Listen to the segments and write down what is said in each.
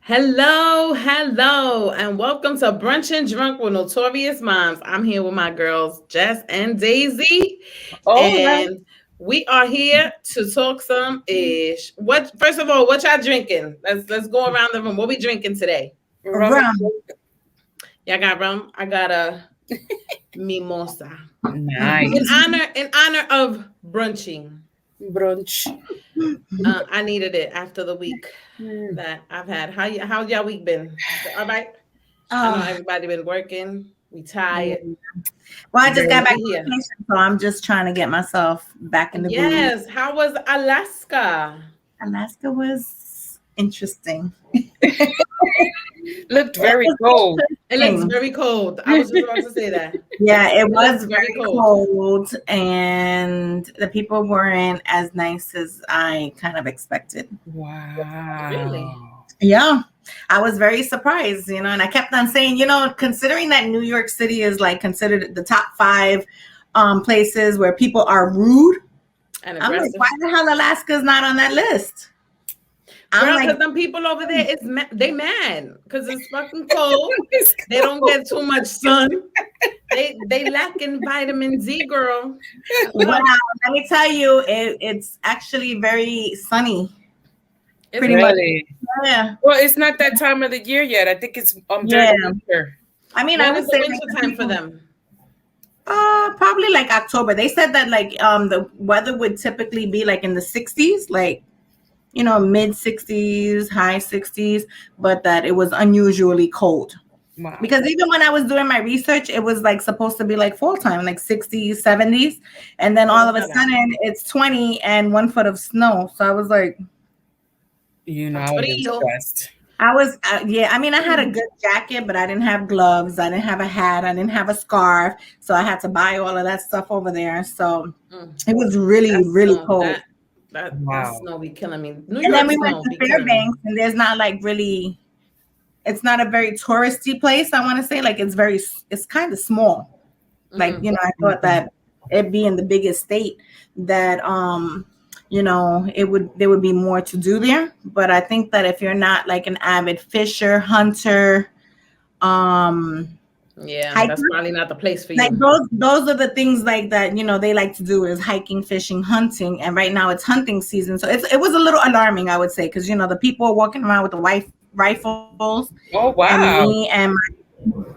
Hello, and welcome to Brunchin Drunk with Notorious Moms. I'm here with my girls, Jess and Daisy, All right. and we are here to talk some ish. What? First of all, what y'all drinking? Let's go around the room. What we drinking today? Rum and Rum. coke. Y'all got rum. I got a mimosa Nice. in honor of brunching. Brunch. I needed it after the week Mm. that I've had. How's y'all week been? All right. I know Oh, everybody been working. We tired. yeah. Well, I just got But back we from here. vacation, so I'm just trying to get myself back in the groove. Yes. How was Alaska? Alaska was interesting. Looked It very was cold. It looks interesting. very cold. I was just about to say that. Yeah, it It looks was very very cold. cold, and the people weren't as nice as I kind of expected. Really? Wow. Yeah, I was very surprised, and I kept on saying, considering that New York City is like considered the top five places where people are rude. And I'm like, aggressive. why the hell Alaska's not on that list? I'm Girl, like, because them people over there, they mad because it's fucking cold. It's They don't cold. get too much sun. They lacking vitamin D, girl. wow, let me tell you, it's actually very sunny. Is Pretty it? much. Really? Yeah. Well, it's not that time of the year yet. I think it's during Yeah. the winter. I mean, I When would is the say like winter the time for people, them? probably like October. They said that like the weather would typically be like in the 60s, like mid 60s, high 60s, but that it was unusually cold. Wow. Because even when I was doing my research, it was like supposed to be like fall time, like 60s, 70s. And then Oh, all it's of a not bad. sudden it's 20 and 1 foot of snow. So I was like, I would have been Frío. stressed. yeah, I mean, I had a good jacket, but I didn't have gloves. I didn't have a hat. I didn't have a scarf. So I had to buy all of that stuff over there. So Mm, it was really, that really snow, cold. that Wow. snow be killing me. New And then York we went snow to be killing me. Fairbanks, and there's not like really, it's not a very touristy place. I want to say like it's kind of small. Like, Mm-hmm. I thought that it being the biggest state that there would be more to do there. But I think that if you're not like an avid fisher, hunter, um Yeah, hiker, that's probably not the place for like you. those are the things like that, they like to do is hiking, fishing, hunting. And right now it's hunting season. So it was a little alarming, I would say, because the people are walking around with the rifles, Oh, and wow. me and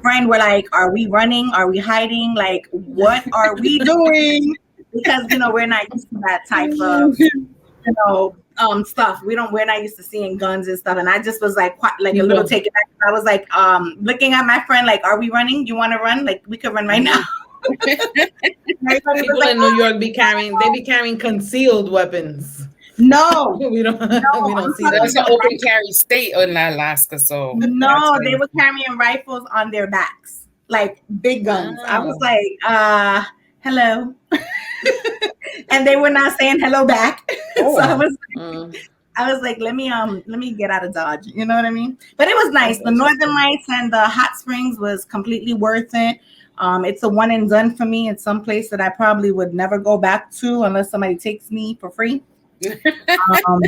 friend were like, are we running? Are we hiding? Like, what are we doing? Because we're not used to that type of stuff. We're not used to seeing guns and stuff. And I just was like quite like a You little know, taken back. I was like looking at my friend like, are we running? You want to run? Like, we could run right now. mhm. Everybody was People like, in New York they be carrying concealed weapons. no, We don't no, we don't I'm see talking That's them. an about open carry state in Alaska, so that's no, they amazing. were carrying rifles on their backs, like big guns. I was Wow. like, hello. And they were not saying hello back. So Oh, Mm, I was like, let me get out of Dodge. You know what I mean? But it was that's nice. The Northern interesting. Lights and the hot springs was completely worth it. It's a one and done for me. It's some place that I probably would never go back to unless somebody takes me for free. Um,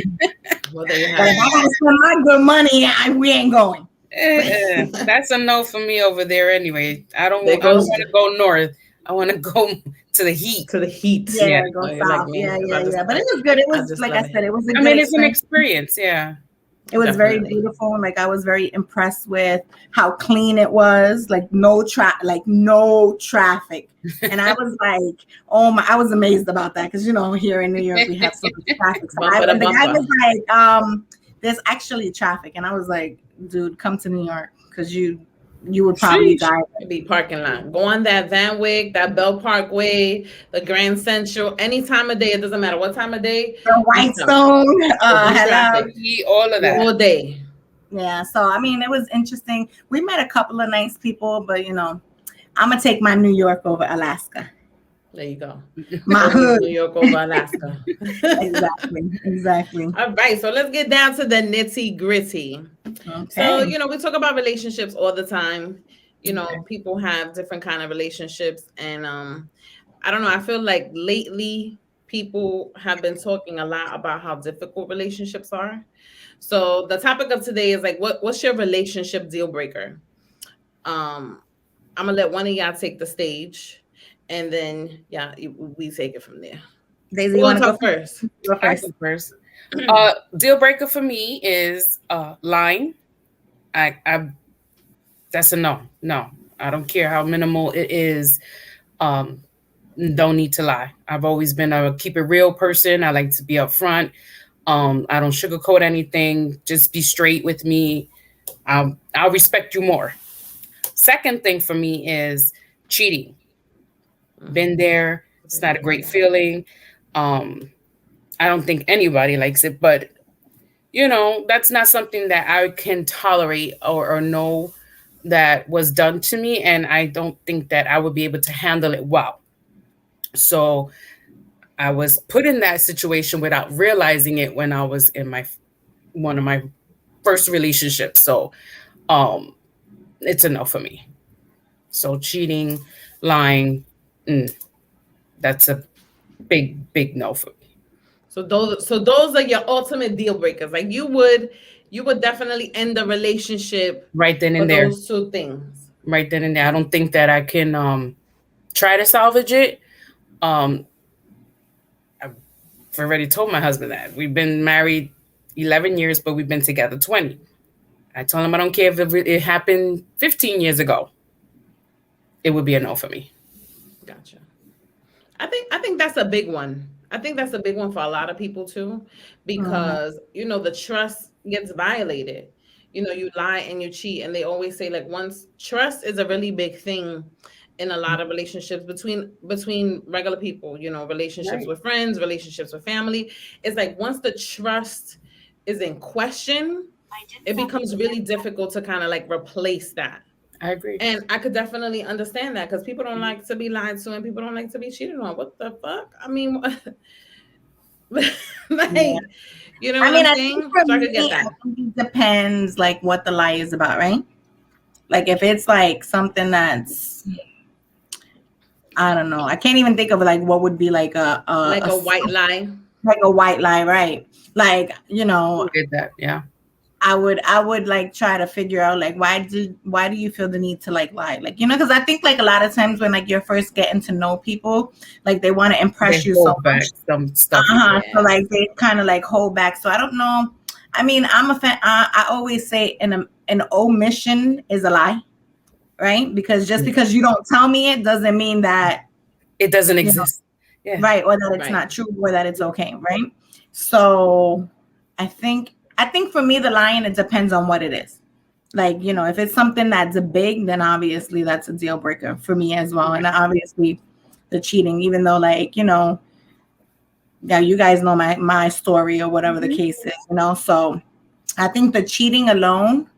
Well, there you but have if I gotta spend my good money, we ain't going. it. that's a no for me over there anyway. I don't There I don't goes want to go north. I want to go to the heat. to the heat. Yeah, Yeah. go Oh, you're like south. me Yeah, 'cause yeah, yeah. But it was good. It I was just like love I it. said, it was a I good mean, it's an experience. experience, yeah. It was very Definitely. beautiful. Like I was very impressed with how clean it was. Like no traffic. And I was like, oh my, I was amazed about that because here in New York we have so much traffic. So Bumper to the guy bumper. was like, there's actually traffic, and I was like, dude, come to New York because you would probably Sheesh. die. Be parking lot. Go on that Van Wyck, that Bell Parkway, the Grand Central. Any time of day, it doesn't matter what time of day. The Be traffic. Whitestone, Be hello. traffic All of Yeah. that. all day. Yeah, so I mean, it was interesting. We met a couple of nice people, but I'm gonna take my New York over Alaska. There you go. My Always hood. New York over Alaska. Exactly. Exactly. All right, so let's get down to the nitty gritty. So, Okay. we talk about relationships all the time. Okay. People have different kind of relationships, and I don't know. I feel like lately people have been talking a lot about how difficult relationships are. So the topic of today is like, what's your relationship deal breaker? I'm gonna let one of y'all take the stage, and then we take it from there. Daisy, Who you want want to to go talk first? Go I first. go first. Deal breaker for me is lying. I that's a no. No, I don't care how minimal it is. Um, don't need to lie. I've always been a keep it real person. I like to be upfront. I don't sugarcoat anything. Just be straight with me. I'll respect you more. Second thing for me is cheating. Been there. It's not a great feeling. I don't think anybody likes it, but that's not something that I can tolerate or know that was done to me. And I don't think that I would be able to handle it well. So I was put in that situation without realizing it when I was in one of my first relationships. So it's a no for me. So cheating, lying, that's a big no for me. So those are your ultimate deal breakers. Like you would definitely end the relationship Right then for and there. those two things. Right then and there. I don't think that I can try to salvage it. I've already told my husband that. We've been married 11 years, but we've been together 20. I told him I don't care if it happened 15 years ago. It would be a no for me. Gotcha. I think that's a big one. I think that's a big one for a lot of people too, because the trust gets violated. You lie and you cheat, and they always say like once trust is a really big thing in a lot of relationships between regular people. Relationships Right. with friends, relationships with family. It's like once the trust is in question, it becomes really difficult to kind of like replace that. I agree. And I could definitely understand that because people don't like to be lied to and people don't like to be cheated on. What the fuck? I mean, like, you know what I'm saying? So I could get that. I think it depends, like, what the lie is about, right? Like, if it's like something that's, I don't know. I can't even think of like what would be like a white lie. Like a white lie, right? Like, I get that. Yeah. I would like try to figure out like why do you feel the need to like lie, like because I think like a lot of times when like you're first getting to know people, like they want to impress you so back much. some stuff. So like they kind of like hold back. So I don't know. I mean, I'm a fan. I always say an omission is a lie, right? Because just because you don't tell me it doesn't mean that it doesn't exist. Yeah. Right, or that it's not true, or that it's okay, right? So I think for me, the lying, it depends on what it is. Like, if it's something that's big, then obviously that's a deal breaker for me as well. And obviously the cheating, even though like, yeah, you guys know my story or whatever the case is, so I think the cheating alone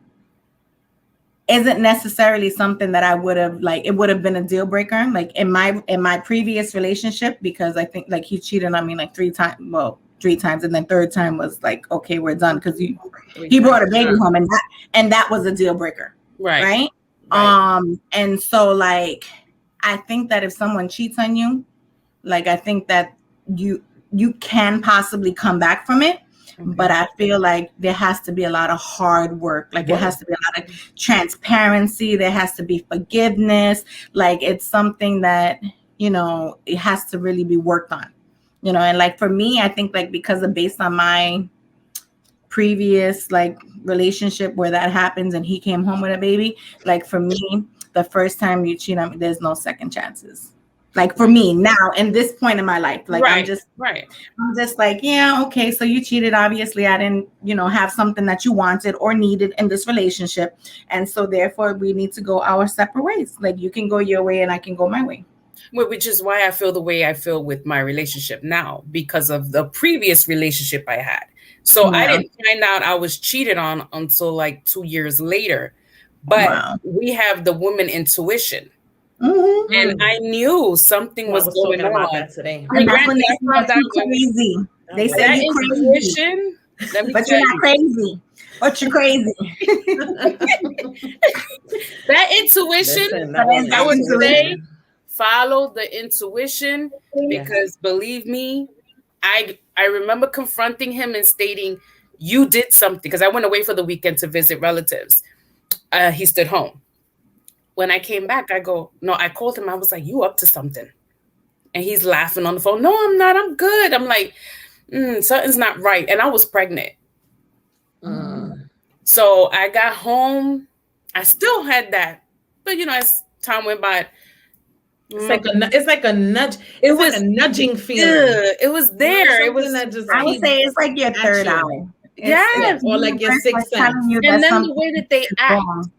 isn't necessarily something that I would have like, it would have been a deal breaker, like in my previous relationship, because I think like he cheated on me like 3 times. Well, 3 times, and then third time was like, okay, we're done, because he brought a baby home, and that was a deal breaker, right? And so like I think that if someone cheats on you, like I think that you can possibly come back from it. But I feel like there has to be a lot of hard work. Like there has to be a lot of transparency. There has to be forgiveness. Like it's something that, it has to really be worked on. And like for me, I think like based on my previous like relationship where that happens and he came home with a baby, like for me, the first time you cheat on me, there's no second chances. Like for me now, in this point in my life, like I'm just like, yeah, okay. So you cheated. Obviously I didn't, have something that you wanted or needed in this relationship. And so therefore we need to go our separate ways. Like you can go your way and I can go my way. Which is why I feel the way I feel with my relationship now, because of the previous relationship I had. So I didn't find out I was cheated on until like 2 years later. But we have the woman intuition. And I knew something was going on. About that today. And that's when they said you're crazy. They said you're crazy. But you're not crazy. But you're crazy. That intuition, I would say, follow the intuition, because believe me, I remember confronting him and stating, "You did something," because I went away for the weekend to visit relatives. He stood home. When I came back, I go, no, I called him. I was like, "You up to something?" And he's laughing on the phone. "No, I'm not. I'm good." I'm like, something's not right. And I was pregnant. Mm. So I got home. I still had that. But, as time went by, It's like a nudge. it It's like was a nudging feeling. good. It was You know, there. It something was that just I would right. say keeps it's like your at third you. eye. It's Yeah, Yes. or the like your universe like sixth telling sense. you And that then the something way that they is act, wrong.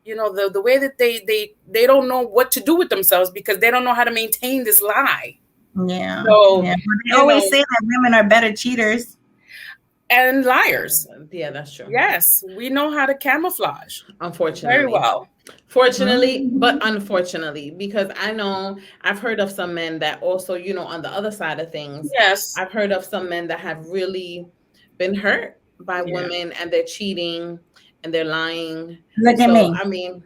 the way that they don't know what to do with themselves because they don't know how to maintain this lie. Yeah, So, yeah. But they you know, always say that women are better cheaters. and liars. Yeah, that's true. Yes, we know how to camouflage very Unfortunately. well. Fortunately, but Mhm. unfortunately, because I know I've heard of some men that also, on the other side of things, Yes. I've heard of some men that have really been hurt by Yeah. women and they're cheating and they're lying. Look at So, me. I mean,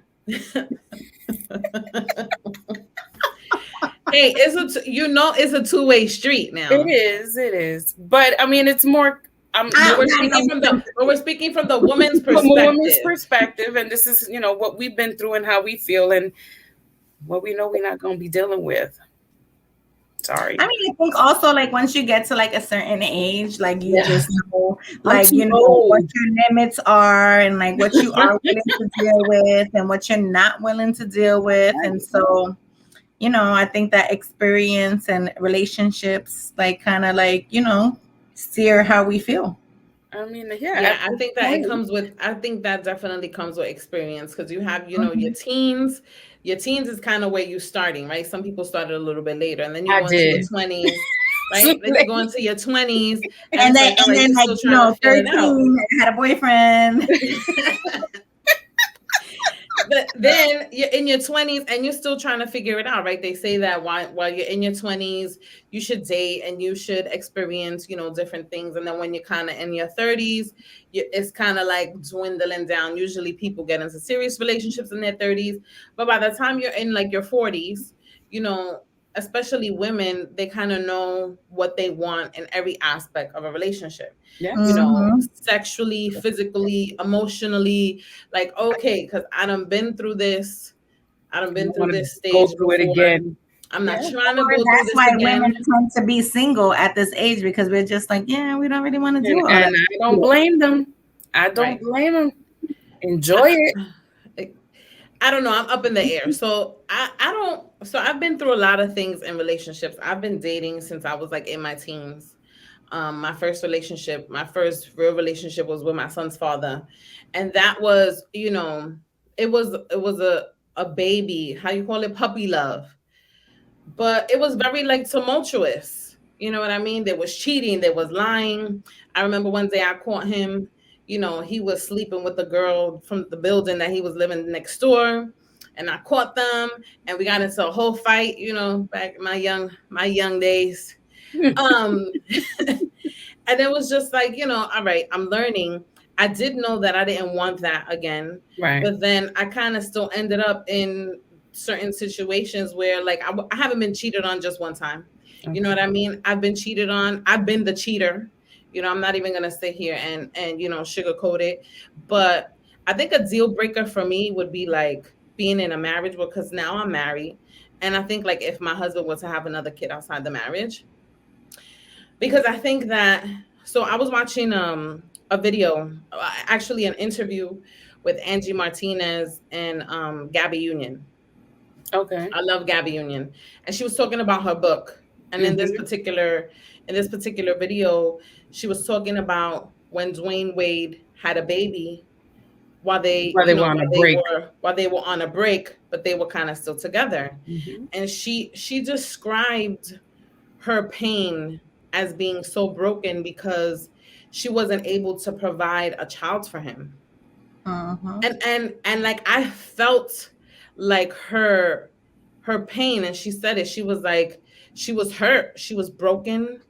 hey, it's a two-way street It now. is. It is. But I mean, it's more. But I we're got speaking no from sense. the woman's From a woman's perspective. perspective, and this is what we've been through and how we feel and what we know we're not going to be dealing with. I Sorry. mean, I think also like once you get to like a certain age, like you Yeah. just know, I'm like too what old. your limits are and like what you are willing to deal with and what you're not willing to deal with. And so, I think that experience and relationships like kind of like steer how we feel. I mean, yeah, Yeah, at I this think that point. I think that definitely comes with experience because you have, your Mhm. teens. Your teens is kind of where you're starting, right? Some people started a little bit later, and then you I go into your did. 20s, right? Then you go into your 20s, and And it's then like, all right, you like still trying to feel it out. 13, I had a boyfriend. But then you're in your 20s and you're still trying to figure it out, right? They say that while you're in your 20s, you should date and you should experience, different things. And then when you're kind of in your 30s, it's kind of like dwindling down. Usually people get into serious relationships in their 30s. But by the time you're in like your 40s, you know, especially women, they kind of know what they want in every aspect of a relationship, Yes. sexually, physically, emotionally, like, okay, because I done I been don't through want to this go stage through it before. again. I'm not Yeah. trying to Or go through that's this why women again. tend to be single at this age because we're just like, yeah, we don't really want to do all And that. I don't blame them. I don't Right. blame them. Enjoy I, it. I don't know. I'm up in the air. So I don't. So I've been through a lot of things in relationships. I've been dating since I was like in my teens. My first real relationship was with my son's father, and that was, it was a baby. How you call it? Puppy love. But it was very like tumultuous. You know what I mean? There was cheating, there was lying. I remember one day I caught him, he was sleeping with the girl from the building that he was living next door. And I caught them and we got into a whole fight, back in my young days. Um and it was just like, all right, I'm learning. I did know that I didn't want that again, Right. but then I kind of still ended up in certain situations where, like, I haven't been cheated on just one time. You know Okay. what I mean? I've been cheated on. I've been the cheater. I'm not even gonna sit here and sugarcoat it. But I think a deal breaker for me would be like being in a marriage because now I'm married, and I think like if my husband was to have another kid outside the marriage, because I think that, so I was watching a video, actually an interview with Angie Martinez and Gabby Union. Okay. I love Gabby Union, and she was talking about her book. And Hmm. in this particular video, she was talking about when Dwayne Wade had a baby while they, While they were on a break. while they were on a break, but they were kind of still together. Hmm. And she described her pain as being so broken because she wasn't able to provide a child for him. Uh-huh. And like I felt like her pain, and she said it. She was like, she was hurt, she was broken.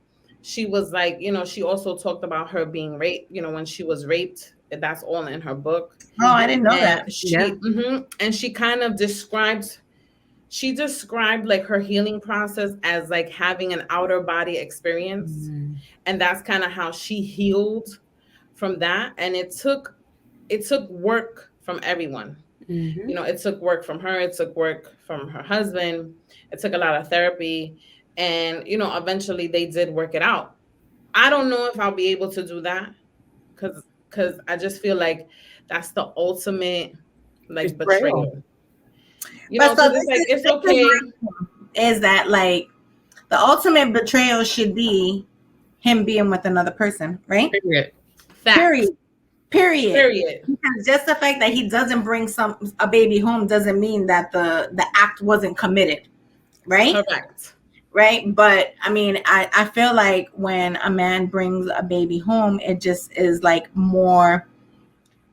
She was like, she also talked about her being raped, when she was raped. That's all in her book. Oh, I didn't know And that. Yeah. she kind of described she described like her healing process as like having an outer body experience, and that's kind of how she healed from that. And it took work from everyone. Mm-hmm. It took work from her, it took work from her husband, it took a lot of therapy, and eventually they did work it out. I don't know if I'll be able to do that, because I just feel like that's the ultimate like Betrayal. betrayal. But so Because it's like it's okay. is that like the ultimate betrayal should be him being with another person, right? Period. Facts. Period. Because just the fact that he doesn't bring a baby home doesn't mean that the act wasn't committed, right? Correct. Right. But I mean, I feel like when a man brings a baby home, it just is like more.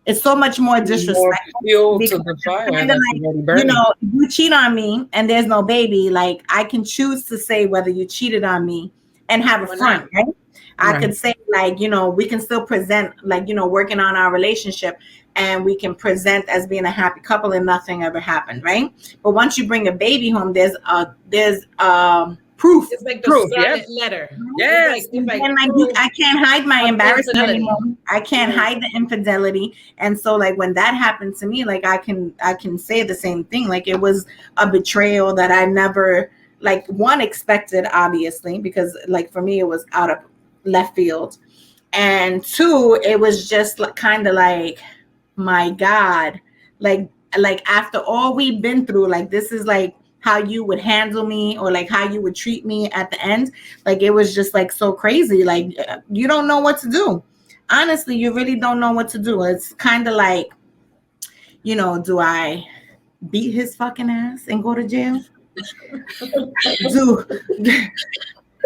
It's so much more disrespectful. Fuel to the fire that's already burning. If you cheat on me and there's no baby, like I can choose to say whether you cheated on me and have a front, right? I could say like, we can still present like, working on our relationship, and we can present as being a happy couple and nothing ever happened, right? But once you bring a baby home, there's proof. It's like the scarlet letter. Yes. And I can't hide my embarrassment anymore. I can't hide the infidelity. And so like when that happened to me, like I can say the same thing. Like it was a betrayal that I never like one expected, obviously, because like for me it was out of left field. And two, it was just like, kind of like, my God, like after all we've been through, like this is like how you would handle me or like how you would treat me at the end. Like it was just like so crazy. Like you don't know what to do. Honestly, you really don't know what to do. It's kind of like, do I beat his fucking ass and go to jail?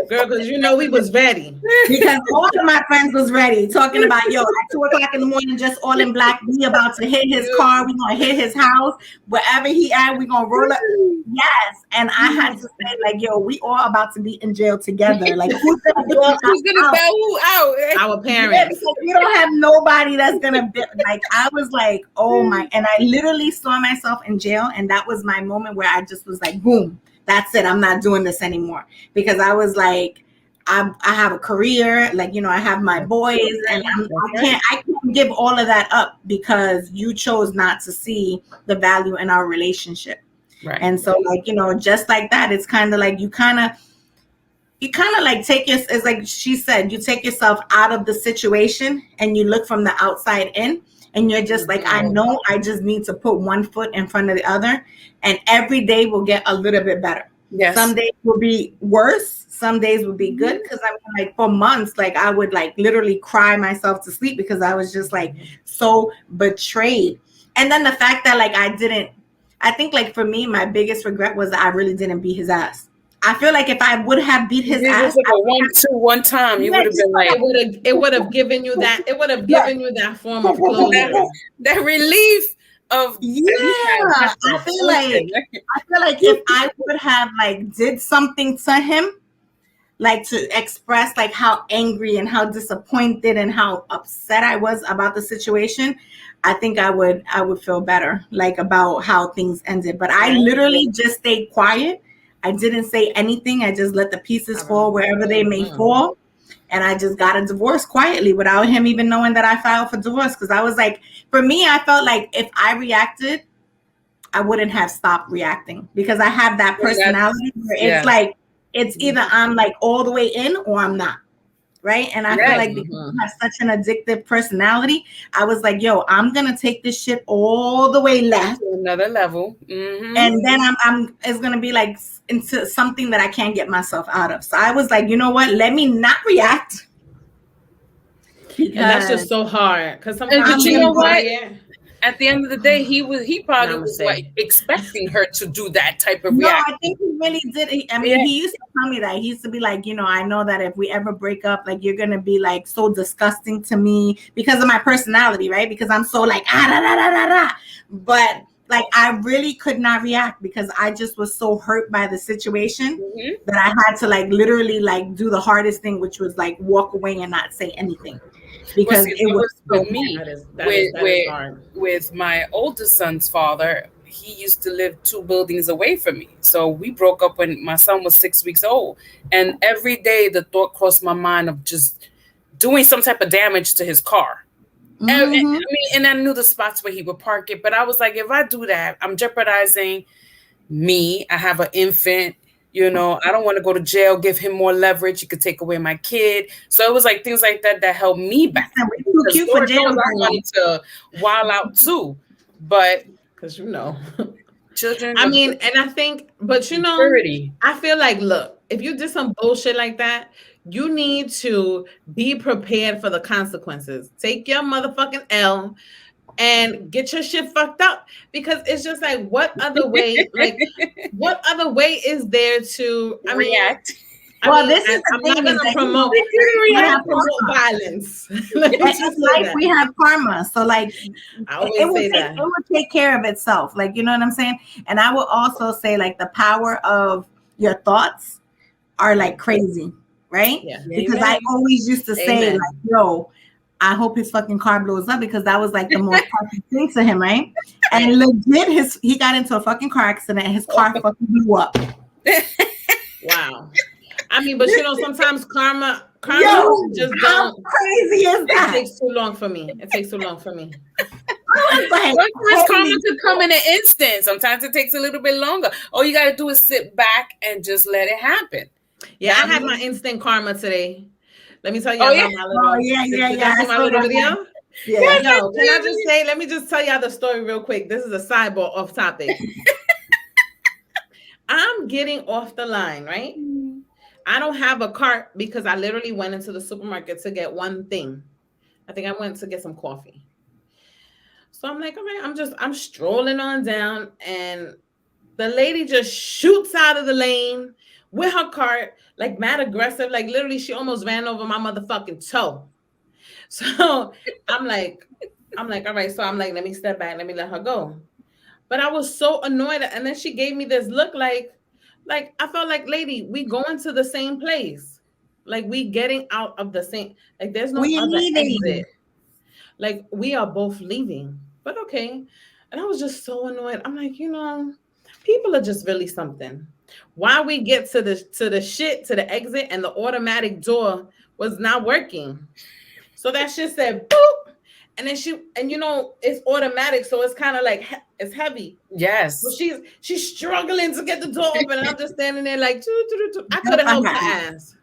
Girl, because we was ready. Because all of my friends was ready, talking about, at 2:00 in the morning, just all in black, we about to hit his car, we gonna hit his house, wherever he at, we gonna roll up. Yes. And I had to say, like, we all about to be in jail together. Like, who's gonna bail who out? Our parents. Yeah, because we don't have nobody that's gonna be like, I was like, oh my, and I literally saw myself in jail, and that was my moment where I just was like, boom. That's it. I'm not doing this anymore, because I was like, I have a career, like, I have my boys, and I can't give all of that up because you chose not to see the value in our relationship. Right. And so like, just like that, it's kind of like you kind of like it's like she said, you take yourself out of the situation and you look from the outside in. And you're just like, I know I just need to put one foot in front of the other. And every day will get a little bit better. Yes. Some days will be worse. Some days will be good. Because I mean, like for months, like I would like literally cry myself to sleep because I was just like so betrayed. And then the fact that like I think like for me, my biggest regret was that I really didn't beat his ass. I feel like if I would have beat his ass, like one time, you would have been like, it would have given you that. It would have given you that form of closure, that relief of. I feel like if I would have like did something to him, like to express like how angry and how disappointed and how upset I was about the situation, I think I would feel better like about how things ended. But I literally just stayed quiet. I didn't say anything. I just let the pieces fall wherever they may fall. And I just got a divorce quietly without him even knowing that I filed for divorce. Because I was like, for me, I felt like if I reacted, I wouldn't have stopped reacting. Because I have that personality where it's like, it's either I'm like all the way in or I'm not. Right. And I feel like because I have such an addictive personality, I was like, I'm going to take this shit all the way left. To another level. Mm-hmm. And then it's going to be like into something that I can't get myself out of. So I was like, you know what? Let me not react. And that's just so hard. Because sometimes but you know what? At the end of the day, he probably was like expecting her to do that type of reaction. No, I think he really did. He used to tell me that. He used to be like, I know that if we ever break up, like you're gonna be like so disgusting to me because of my personality, right? Because I'm so like But like I really could not react because I just was so hurt by the situation that I had to like literally like do the hardest thing, which was like walk away and not say anything. Because it was with me with my oldest son's father, he used to live 2 buildings away from me. So we broke up when my son was 6 weeks old. And every day the thought crossed my mind of just doing some type of damage to his car. And I knew the spots where he would park it, but I was like, if I do that, I'm jeopardizing me. I have an infant, I don't want to go to jail, give him more leverage. He could take away my kid. So it was like things like that held me back. Too cute for jail. I wanted to wild out too, but because children. I mean, and I think, but I feel like, look, if you did some bullshit like that, you need to be prepared for the consequences. Take your motherfucking L and get your shit fucked up, because it's just like, what other way is there to react? This is the thing. I'm not going to promote violence. We have karma. So like, it will take care of itself. Like, you know what I'm saying? And I will also say, like, the power of your thoughts are like crazy, right? Yeah. Because I always used to say, like, yo, I hope his fucking car blows up, because that was like the most perfect thing to him, right? And legit, he got into a fucking car accident and his car fucking blew up. Wow. I mean, but sometimes karma just how crazy is that? It takes too long for me. Sometimes karma could come in an instant. Sometimes it takes a little bit longer. All you got to do is sit back and just let it happen. Yeah, I had my instant karma today. Let me tell you my little video. Yeah. Yo, can I just say, let me just tell y'all the story real quick. This is a sidebar off topic. I'm getting off the line, right? I don't have a cart because I literally went into the supermarket to get one thing. I think I went to get some coffee. So I'm like, all right, I'm strolling on down, and the lady just shoots out of the lane with her cart, like mad aggressive. Like literally, she almost ran over my motherfucking toe. So I'm like, all right. So I'm like, let me step back, let me let her go. But I was so annoyed, and then she gave me this look like I felt like, lady, we going to the same place. Like, we getting out of the same, like there's no other exit. Like, we are both leaving. But okay. And I was just so annoyed. I'm like, people are just really something. Why we get to the exit, and the automatic door was not working. So that shit said boop. And then it's automatic, so it's kind of like it's heavy. Yes. So she's struggling to get the door open, and I'm just standing there like, I could have helped her ass,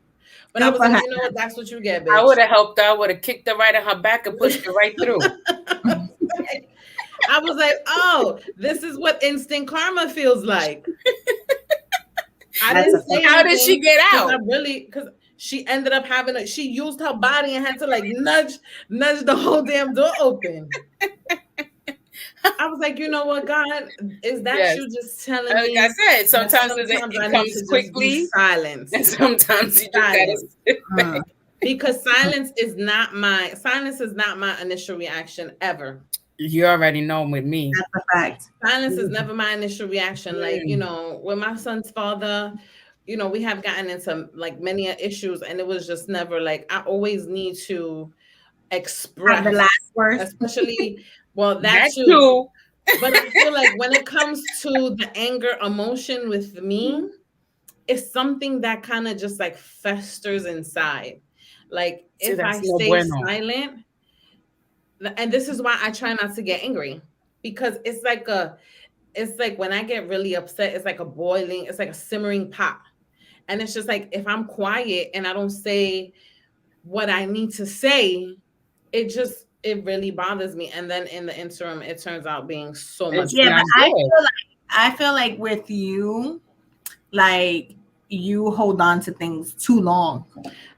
but I was like, you know what? That's what you get, bitch. I would have helped her. I would have kicked her right in her back and pushed her right through. I was like, oh, this is what instant karma feels like. I didn't say how did she get out? Because she ended up she used her body and had to like nudge the whole damn door open. I was like, you know what, God, is that you just telling me? Like I said, sometimes it comes quickly, silence, and sometimes you just gotta sit back. Because silence is not my initial reaction ever. You already know with me. That's a fact. Silence is never my initial reaction. Like, with my son's father, we have gotten into like many issues, and it was just never like, I always need to express the last word, especially. Well, that too. But I feel like when it comes to the anger emotion with me, it's something that kind of just like festers inside. Like, if I stay silent, and this is why I try not to get angry, because it's like when I get really upset, it's like a simmering pot. And it's just like, if I'm quiet and I don't say what I need to say, it really bothers me. And then in the interim, it turns out being so much. Yeah, but I feel like with you, like, you hold on to things too long.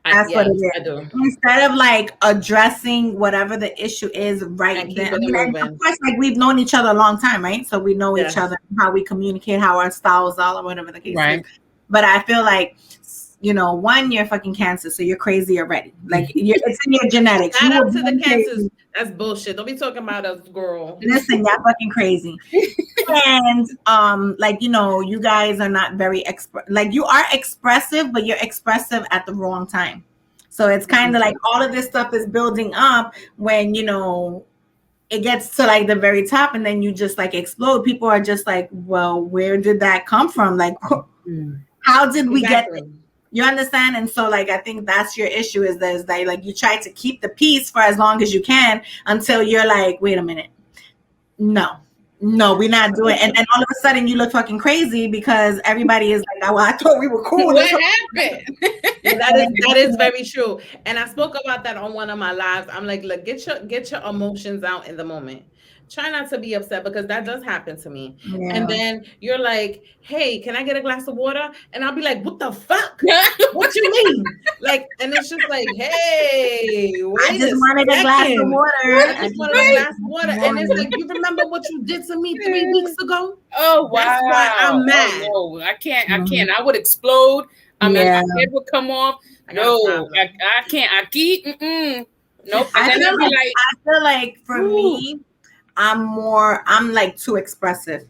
That's what it is. I do. Instead of like addressing whatever the issue is right then. Of course, like, we've known each other a long time, right? So we know each other, how we communicate, how our styles are, or whatever the case is. But I feel like, one, you're fucking Cancer, so you're crazy already. Like, it's in your genetics. Shout out to the Cancers. That's bullshit. Don't be talking about us, girl. Listen, y'all fucking crazy. And you guys are not very you are expressive, but you're expressive at the wrong time. So it's kind of like all of this stuff is building up when it gets to like the very top and then you just like explode. People are just like, well, where did that come from? Like, how did we get there? Exactly. You understand? And so like I think that's your issue is that like you try to keep the peace for as long as you can until you're like, wait a minute. No, we're not doing it. And then all of a sudden you look fucking crazy because everybody is like, oh, well, I thought we were cool. What happened? That is very true. And I spoke about that on one of my lives. I'm like, look, get your emotions out in the moment. Try not to be upset because that does happen to me. Yeah. And then you're like, hey, can I get a glass of water? And I'll be like, what the fuck? What you mean? Like, and it's just like, hey, wait I just wanted a glass of water. I just wanted a glass of water. And it's like, you remember what you did to me 3 weeks ago? Oh wow! That's why I'm mad. Oh, no, I can't. I would explode. I mean, my head would come off. No, I can't. I keep. Nope. And then I'll be like, I feel like for me, I'm like too expressive.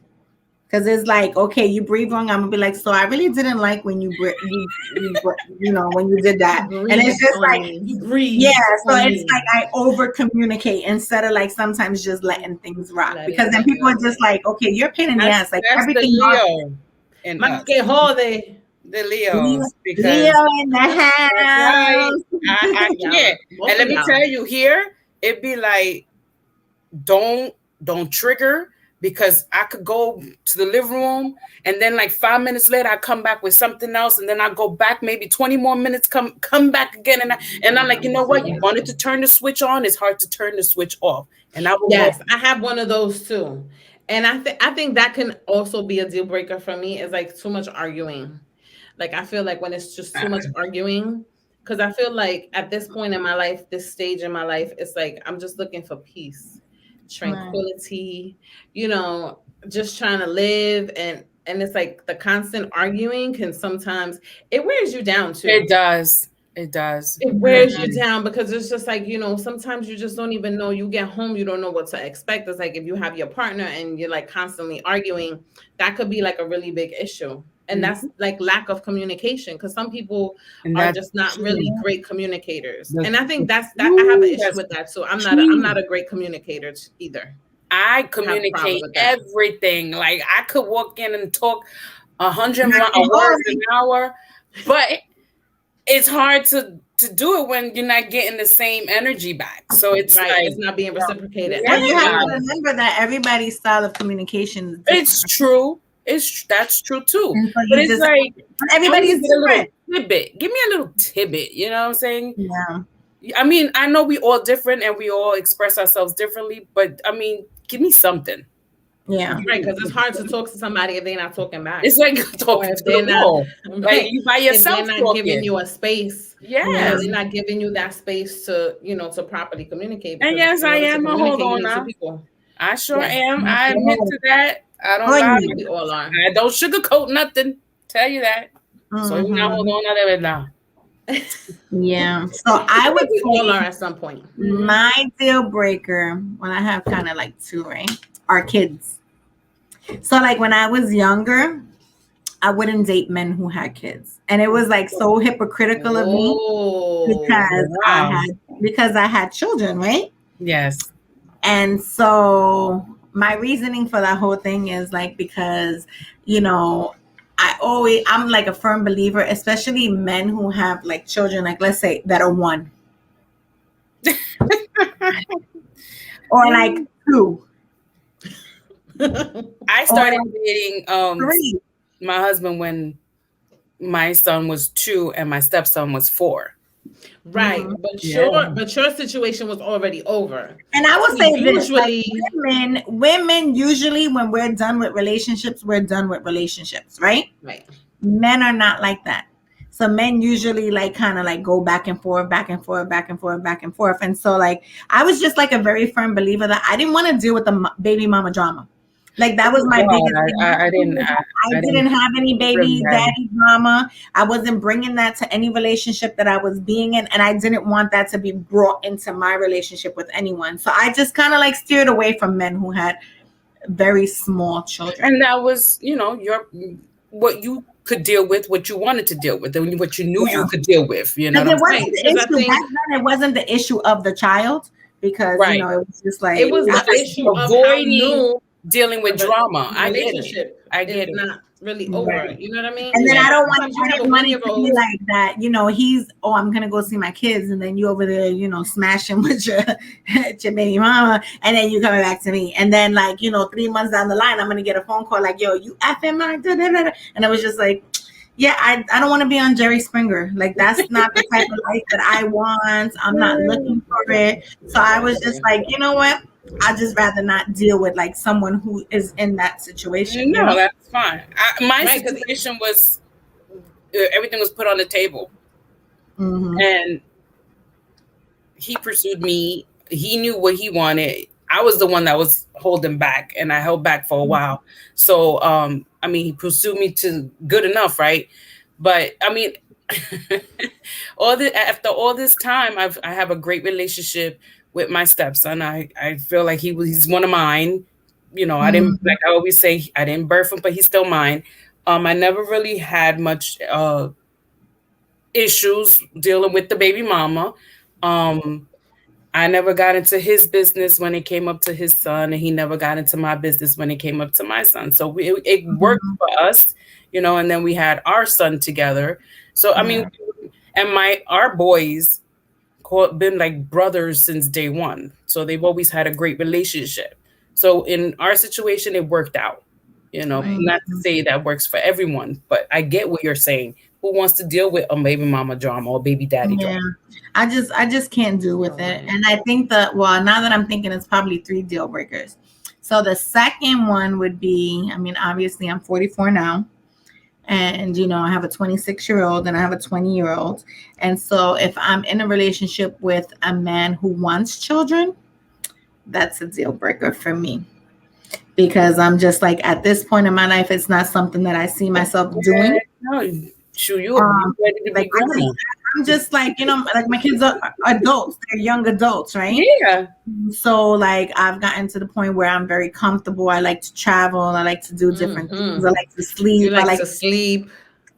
Because it's like, okay, you breathe wrong. I'm gonna be like, so I really didn't like when you know, when you did that. And it's just like, yeah. So it's like I over communicate instead of like sometimes just letting things rock. Because then people are just like, okay, you're a pain in the ass. Like everything. Leo in the Leos. Because Leo in the house. I can't. And let me tell you, here it'd be like, don't trigger. Because I could go to the living room and then like 5 minutes later I come back with something else and then I go back maybe 20 more minutes, come back again and I'm like, you know what? You wanted to turn the switch on, it's hard to turn the switch off. And I will I have one of those too. And I think that can also be a deal breaker for me is like too much arguing. Like I feel like when it's just too much arguing, because I feel like at this point in my life, this stage in my life, it's like I'm just looking for peace. Tranquility, you know, just trying to live and it's like the constant arguing can sometimes it wears you down too. It does. It wears you down because it's just like, you know, sometimes you just don't even know. You get home, you don't know what to expect. It's like if you have your partner and you're like constantly arguing, that could be like a really big issue. And that's like lack of communication because some people are just not really great communicators. And I think I have an issue with that. So I'm not a great communicator either. I communicate everything. Like I could walk in and talk 100 words an hour, but it's hard to do it when you're not getting the same energy back. So it's like it's not being reciprocated. And you have to remember that everybody's style of communication is different. It's true. That's true too. But it's like everybody's different. Tidbit. Give me a little tidbit. You know what I'm saying? Yeah. I mean, I know we all different and we all express ourselves differently, but I mean, give me something. Yeah. Right, because it's hard to talk to somebody if they're not talking back. It's like talking to the wall. Like you by yourself. If they're not giving you a space. Yeah. They're not giving you that space to, you know, to properly communicate. And yes, I am a hold on now. I sure am. I admit to that. I don't lie. We all are. I don't sugarcoat nothing. Tell you that. So now hold on to that now. Yeah. So I would all are at some point. My deal breaker, when I have kind of like two, right, are kids. So like when I was younger, I wouldn't date men who had kids. And it was like so hypocritical of me because I had children, right? Yes. And so my reasoning for that whole thing is like because, you know, I'm like a firm believer, especially men who have like children, like let's say that are 1 or like 2. I started dating my husband when my son was 2 and my stepson was 4. Right, but your situation was already over. And I will say this: like women usually, when we're done with relationships, we're done with relationships, right? Right. Men are not like that. So men usually like kind of like go back and forth, back and forth, back and forth, back and forth. And so like I was just like a very firm believer that I didn't want to deal with the baby mama drama. Like that was my biggest thing. I didn't have any baby daddy drama. I wasn't bringing that to any relationship that I was being in, and I didn't want that to be brought into my relationship with anyone. So I just kind of like steered away from men who had very small children. And that was, you know, what you could deal with, what you wanted to deal with, and what you knew you could deal with. You know, it wasn't the issue. Back then, it wasn't the issue of the child. because Right. it was just like It was the Just issue of how avoiding new dealing with the drama. I get it. relationship I get is it. not really over. right. You know what I mean? And then Yeah. Sometimes you I have a didn't want it to be 1-year-old. like that, he's, oh, I'm gonna go see my kids, and then you over there, smashing with your your baby mama, and then you coming back to me, and then 3 months down the line, I'm gonna get a phone call like, yo, you effing my da, da, da, da. And I was just like, yeah, I don't want to be on Jerry Springer. Like, that's not the type of life that I want. I'm not looking for it. So I was just like, you know what? I'd just rather not deal with someone who is in that situation. No, that's fine. My Right, 'cause situation was everything was put on the table, Mm-hmm. and he pursued me. He knew what he wanted. I was the one that was holding back, and I held back for a while. So, I mean, he pursued me to good enough, right? But I mean, after all this time, I have a great relationship with my stepson. I feel like he's one of mine. I didn't, like I always say, I didn't birth him, but he's still mine. I never really had much issues dealing with the baby mama. I never got into his business when it came up to his son, and he never got into my business when it came up to my son. So it worked for us, and then we had our son together. So, I mean, and our boys been like brothers since day one. So they've always had a great relationship. So in our situation, it worked out, Right. not to say that works for everyone, but I get what you're saying. Who wants to deal with a baby mama drama or baby daddy drama? I just can't do with it. And I think that, well, now that I'm thinking, it's probably 3 deal breakers. So the second one would be, I mean, obviously I'm 44 now, and I have a 26-year-old and I have a 20-year-old. And so if I'm in a relationship with a man who wants children, that's a deal breaker for me, because I'm just like, at this point in my life, it's not something that I see myself doing. No, shoot, you're ready to be grown. I'm just like, like, my kids are adults, they're young adults, right? Yeah. So I've gotten to the point where I'm very comfortable. I like to travel. I like to do different things. I like to sleep. You like to sleep.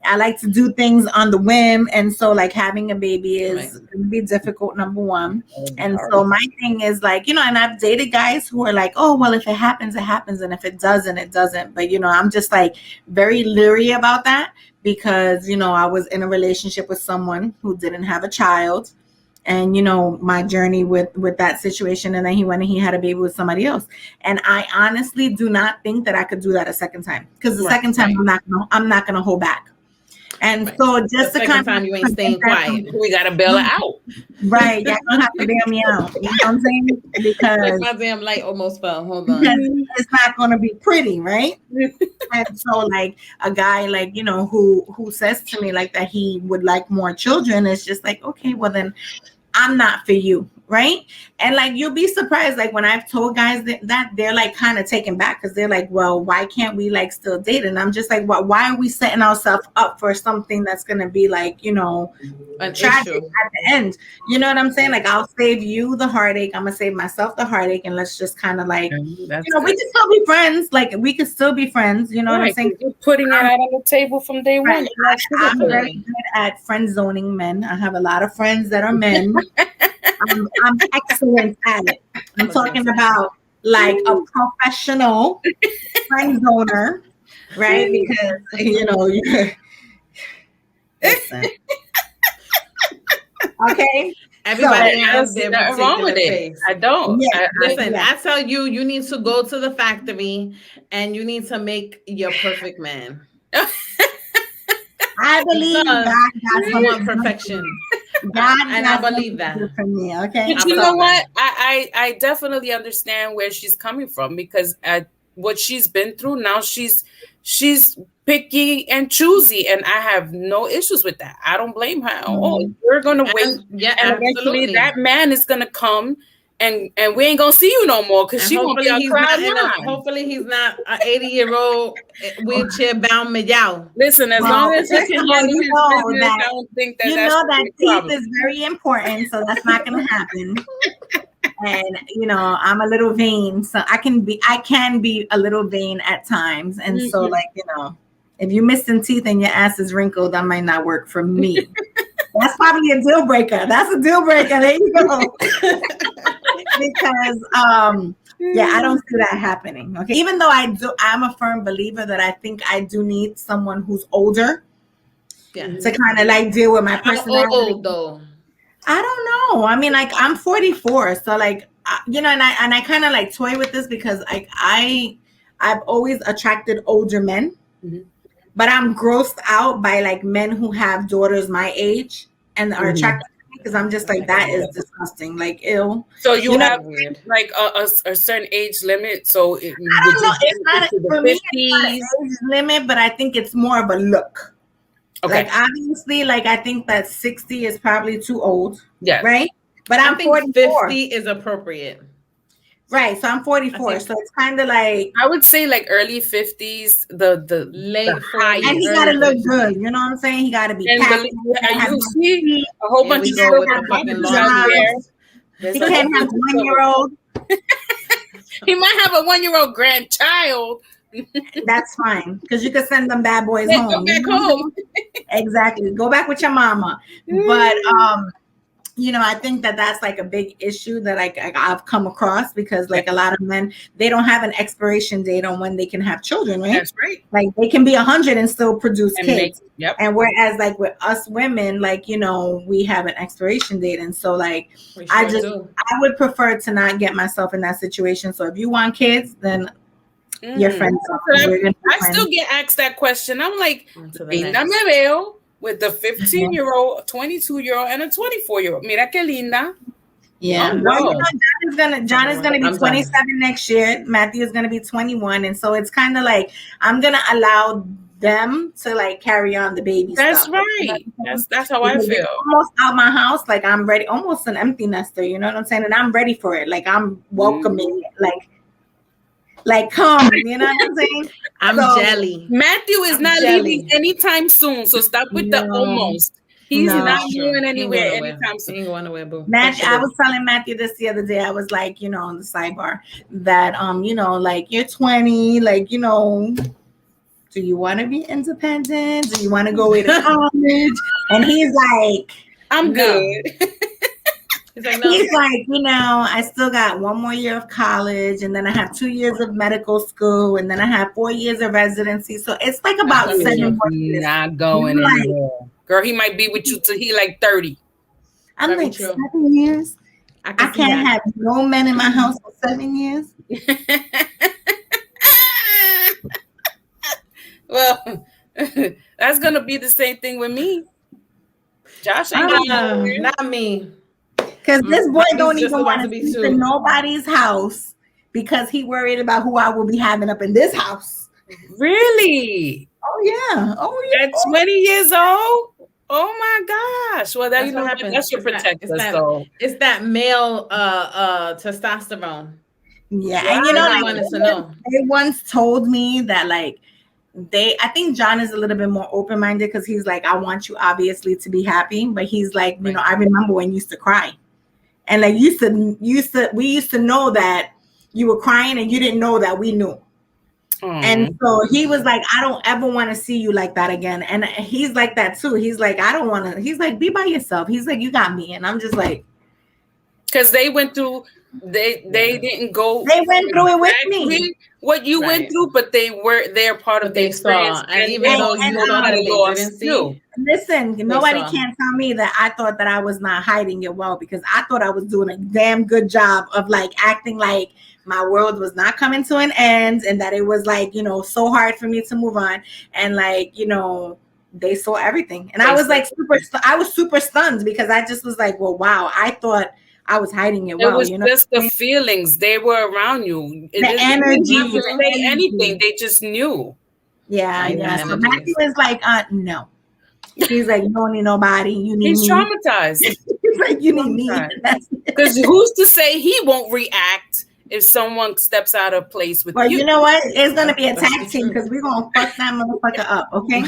I like to do things on the whim. And so having a baby is going to be difficult, number one. And so my thing is and I've dated guys who are like, oh, well, if it happens, it happens. And if it doesn't, it doesn't. But, I'm just very leery about that, because, I was in a relationship with someone who didn't have a child. And, my journey with that situation. And then he went and he had a baby with somebody else. And I honestly do not think that I could do that a second time, because the second time I'm not going to hold back. And so just the second time you ain't staying quiet. We got to bail her out. Right. Y'all going to have to bail me out. You know what I'm saying? Because my damn light almost fell. Hold on. It's not going to be pretty, right? And so a guy who says to me that he would like more children, it's just okay, well then I'm not for you, right? And you'll be surprised, when I've told guys that they're kind of taken back, because they're like, well, why can't we still date? And I'm just like, well, why are we setting ourselves up for something that's gonna be an tragic issue at the end? You know what I'm saying? I'll save you the heartache, I'm gonna save myself the heartache, and let's just kind of we can still be friends. We could still be friends. You know what I'm saying? You're putting it out on the table from day one. I'm very good at friend zoning men. I have a lot of friends that are men. I'm excellent at it. I'm talking about a professional friend zoner, right? Because you're listen. Okay. Everybody has their nothing wrong with it. face. I don't. Yeah. Listen, I tell you, you need to go to the factory and you need to make your perfect man. I believe God I want perfection. And I believe that for me. Okay. But you know what? I definitely understand where she's coming from, because what she's been through, now she's picky and choosy, and I have no issues with that. I don't blame her. Oh, you're gonna wait, and eventually that man is gonna come, and we ain't gonna see you no more, because she won't be on cloud nine. Hopefully he's not an 80-year-old wheelchair bound meow. Listen, as long as he can handle his business, I don't think that teeth is very important, so that's not gonna happen. And I'm a little vain, so I can be a little vain at times. And so if you're missing teeth and your ass is wrinkled, that might not work for me. That's probably a deal breaker. That's a deal breaker. There you go. because yeah, I don't see that happening. Okay, even though I'm a firm believer that I think I do need someone who's older to kind of like deal with my How personality. old though? I don't know. I mean, like I'm 44, so like you know, and I kind of like toy with this because like I've always attracted older men, but I'm grossed out by like men who have daughters my age and are attracted to me because I'm just like that is disgusting, like ill. So you know, have like a certain age limit. So I don't know. It's not for me. It's not an 50s. age limit, but I think it's more of a look. Okay. Like obviously, like I think that 60 is probably too old. Yeah. Right. But I'm I think 44. 50 is appropriate. Right. So I'm 44. So it's kind of like I would say like early 50s, the late the 40s. and he early gotta look 50s. good. You know what I'm saying? He gotta be and packed. you see a whole Here bunch we of go stuff with the that fucking happens long out there. nails. There's He a whole can't have bunch of 1-year-old. He might have a 1-year-old grandchild. That's fine because you can send them bad boys Then home. go back You know what I'm home. saying? Exactly. Go back with your mama. But you know, I think that that's like a big issue that I've come across because like a lot of men, they don't have an expiration date on when they can have children, right? That's right. Like they can be 100 and still produce And kids. yep. And whereas like with us women, like, you know, we have an expiration date. And so like, I would prefer to not get myself in that situation. So if you want kids, then your friends. I still get asked that question. I'm like, linda me veo with the 15-year-old, 22-year-old, and a 24-year-old. Mira qué linda. Yeah. Oh, well, no. you know, John is gonna be 27 next year. Matthew is gonna be 21. And so it's kind of like I'm gonna allow them to like carry on the baby That's stuff. right. That's how I feel. Almost out my house, like I'm ready, almost an empty nester, you know what I'm saying? And I'm ready for it. Like I'm welcoming it. Like come, you know what I'm saying? I'm jelly. Matthew is not leaving anytime soon, so stop with the almost. He's not going anywhere anytime soon. He ain't going nowhere, boo. Matthew, I was telling Matthew this the other day. I was like, you know, on the sidebar that you know, like you're 20, like, you know, do you want to be independent? Do you want to go away to college? And he's like, I'm good. He's like, you know, I still got 1 more year of college, and then I have 2 years of medical school, and then I have 4 years of residency. So it's like about 7 more years. Not going anywhere. Girl, he might be with you till he like 30. I'm like 7 years. I can't have no men in my house for 7 years. Well, that's gonna be the same thing with me. Josh ain't going not me. Because this boy don't even want to sleep in nobody's house because he worried about who I will be having up in this house. Really? Oh yeah. Oh yeah. At 20 years old? Oh my gosh. Well, that, you know, that's your protector. It's that male testosterone. Yeah. And you know, like, they once told me that like I think John is a little bit more open-minded because he's like, I want you obviously to be happy, but he's like, you know, I remember when you used to cry. And like we used to know that you were crying and you didn't know that we knew. And so he was like, I don't ever want to see you like that again. And he's like that too. He's like, I don't want to. He's like, be by yourself. He's like, you got me. And I'm just like, because they went through. They didn't go. They went through it with me. What you went through, but they're part of the experience. And even though you thought that they didn't see. Listen, nobody can tell me that I thought that I was not hiding it well, because I thought I was doing a damn good job of like acting like my world was not coming to an end, and that it was like, you know, so hard for me to move on. And like, you know, they saw everything. And I was like super stunned because I just was like, well, wow, I thought I was hiding it well. It was, you know, just the feelings. They were around you. The energy. You didn't say anything. They just knew. Yeah, yeah. So Matthew is like, no. He's like, you don't need nobody. You need He's me. traumatized. He's like, you need me. Because who's to say he won't react if someone steps out of place with you? You know what? It's gonna be a tag team because we're gonna fuck that motherfucker up. Okay.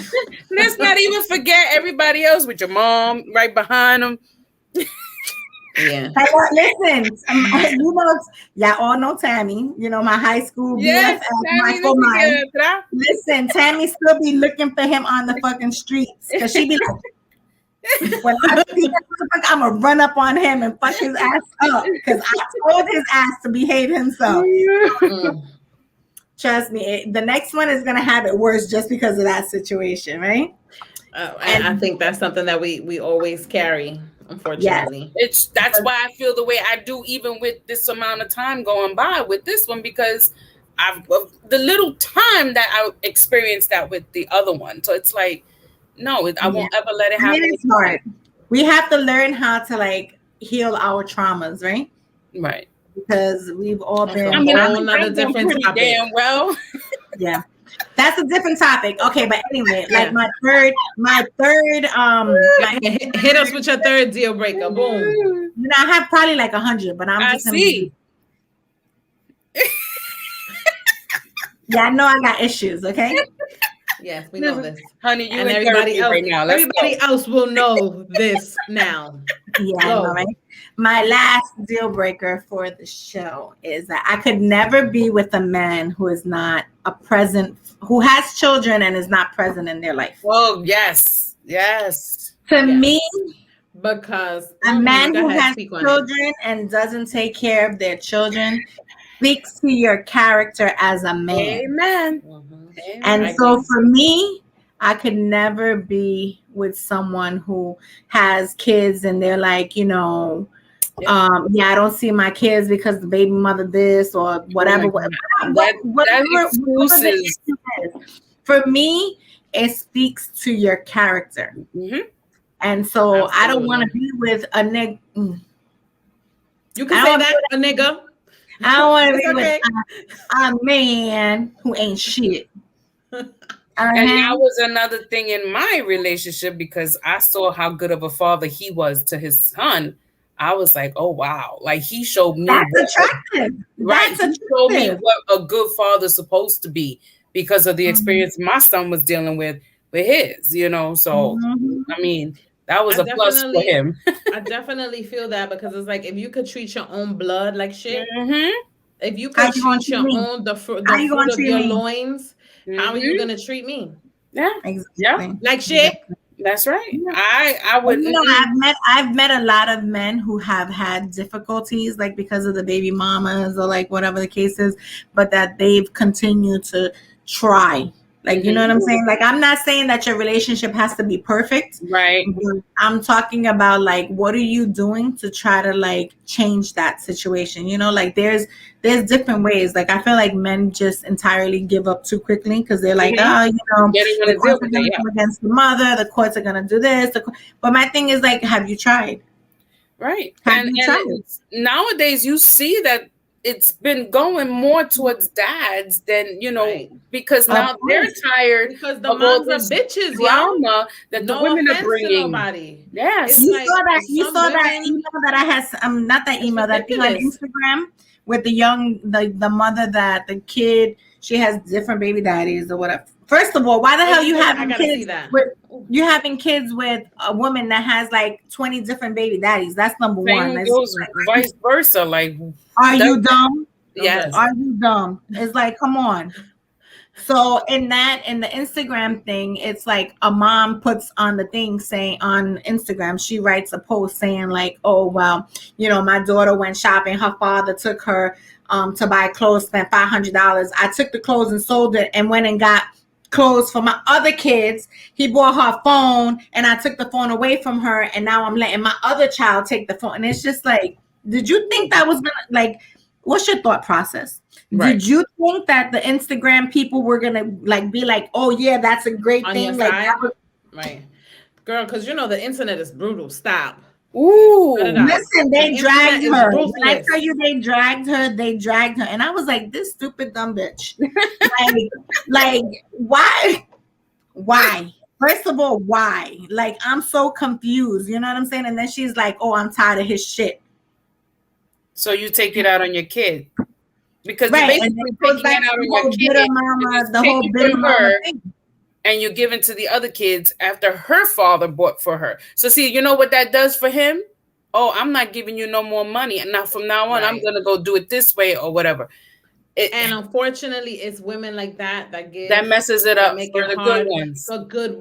Let's not even forget everybody else with your mom right behind them. Yeah. Listen, you know, y'all all know Tammy. You know, my high school BFF, Michael Myers. Listen, Tammy still be looking for him on the fucking streets because she be like, When I see that motherfucker, I'm gonna run up on him and fuck his ass up because I told his ass to behave himself. Mm. Trust me, the next one is gonna have it worse just because of that situation, right? And I think that's something that we always carry, Yes, unfortunately. That's why I feel the way I do, even with this amount of time going by with this one, because I've the little time that I experienced that with the other one. So it's like, no, I won't ever let it I happen. mean, it's hard. We have to learn how to like heal our traumas, right? Right. Because we've all That's been. a I mean, whole I'm nother drinking different pretty topic. damn well. Yeah, that's a different topic. Okay, but anyway, like Yeah. my third, Hit us with your third deal breaker. Boom. you know, I have probably like 100, but I'm I just gonna. see. Yeah, I know I got issues. Okay. Yes, we know this. Honey, you And in everybody therapy else, right now. Let's everybody go. else will know this now. Yeah, I know, Go. right? My last deal breaker for the show is that I could never be with a man who is not a present, who has children and is not present in their life. Oh, yes. Yes. To Yes. me, Because a man go who ahead, has speak on it. children and doesn't take care of their children speaks to your character as a man. Amen. Mhm. And I so agree. for me, I could never be with someone who has kids and they're like, you know, yeah, I don't see my kids because the baby mother this or whatever. Oh my God. whatever, That whatever the excuses. issue is. For me, it speaks to your character. Mhm. And so I don't want to Absolutely. be with a nigga. You I can don't say wanna that, a nigga. I don't want to It's be with okay. a man who ain't shit. And that was another thing in my relationship, because I saw how good of a father he was to his son. I was like, oh wow, like he showed me That's attractive. right. That's He showed me attractive. what a good father's supposed to be because of the Mhm. experience my son was dealing with his, you know. So Mhm. I mean, that was I a plus for him. I definitely feel that because it's like if you could treat your own blood like shit, Mm-hmm. if you How could you gonna treat treat your me? own the How you fruit gonna of treat your me? loins, how are you gonna treat me? Yeah. Yeah. Exactly. Like shit? That's right. Yeah. I would. And, you know, I've met a lot of men who have had difficulties, like because of the baby mamas or like whatever the case is, but that they've continued to try. Like, you know what I'm saying? Like, I'm not saying that your relationship has to be perfect. Right. But I'm talking about like, what are you doing to try to like change that situation? You know, like there's different ways. Like, I feel like men just entirely give up too quickly because they're like, oh, you know, They don't want the to deal courts are with going it. to Yeah. come against the mother. The courts are going to do this. But my thing is like, have you tried? Right. Have you tried? Nowadays you see that it's been going more towards dads than, you know, Right. because Of now they're course. tired Because the of all moms are this bitches, yo. drama that the No women are offense to bringing. nobody. Yes. It's You like saw that. You some saw that women, email that I had. Not that it's email. That thing on ridiculous. Instagram with the mother that the kid, she has different baby daddies or whatever. First of all, why the hell you I having gotta see kids that. with you having kids with a woman that has like 20 different baby daddies? That's number one. Same It's goes like, vice versa. Like, are you dumb? yes. Are you dumb? It's like, come on. So in the Instagram thing, it's like a mom puts on the thing saying on Instagram, she writes a post saying like, oh, well, you know, my daughter went shopping. Her father took her to buy clothes, spent $500. I took the clothes and sold it and went and got clothes for my other kids. He bought her a phone and I took the phone away from her. And now I'm letting my other child take the phone. And it's just like, did you think that was gonna like, what's your thought process? Right. Did you think that the Instagram people were gonna like be like, oh yeah, that's a great On thing? your Like, side. Right. Girl, because you know the internet is brutal. Stop. Ooh. Cut it out. listen, they The dragged internet is her. When I ruthless. tell you they dragged her, and I was like, this stupid dumb bitch. like, why? First of all, why? Like, I'm so confused. You know what I'm saying? And then she's like, oh, I'm tired of his shit. So you take it out on your kid. Because Right, you're and basically it goes taking back it out to on the your whole kid. bitter and mama, it's the whole taken bitter from mama her, thing. and you're giving to the other kids after her father bought for her. So see, you know what that does for him? Oh, I'm not giving you no more money. And now from now on, I'm Right. gonna go do it this way or whatever. And unfortunately, it's women like that that give messes it that up make for it the good hard ones. for good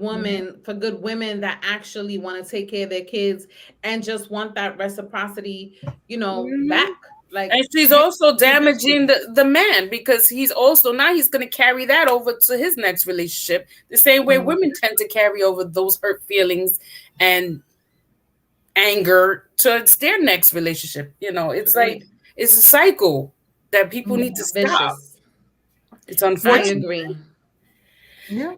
women that actually want to take care of their kids and just want that reciprocity, Mhm. back. Like And she's you, also you give damaging to. the man, because he's also now he's going to carry that over to his next relationship, the same way Mhm. women tend to carry over those hurt feelings and anger towards their next relationship. It's like Agreed. it's a cycle that people need to Yeah. stop. Vicious. It's I Yeah. unfortunate. agree. Yeah.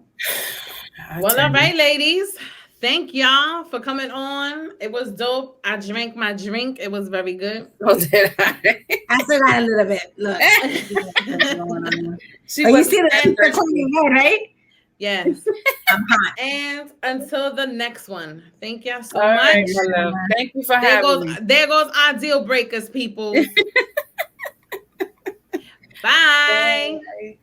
I Well, tell all you. right, ladies. Thank y'all for coming on. It was dope. I drank my drink. It was very good. Oh, did I? I still got a little bit. Look. Going on. She Oh, you wasn't see the that And teacher thirsty. coming in, right? yes. I'm hot. And until the next one. Thank y'all All so right, much. my love. Thank you for There having goes me. there goes our deal breakers, peoples. Bye. Bye.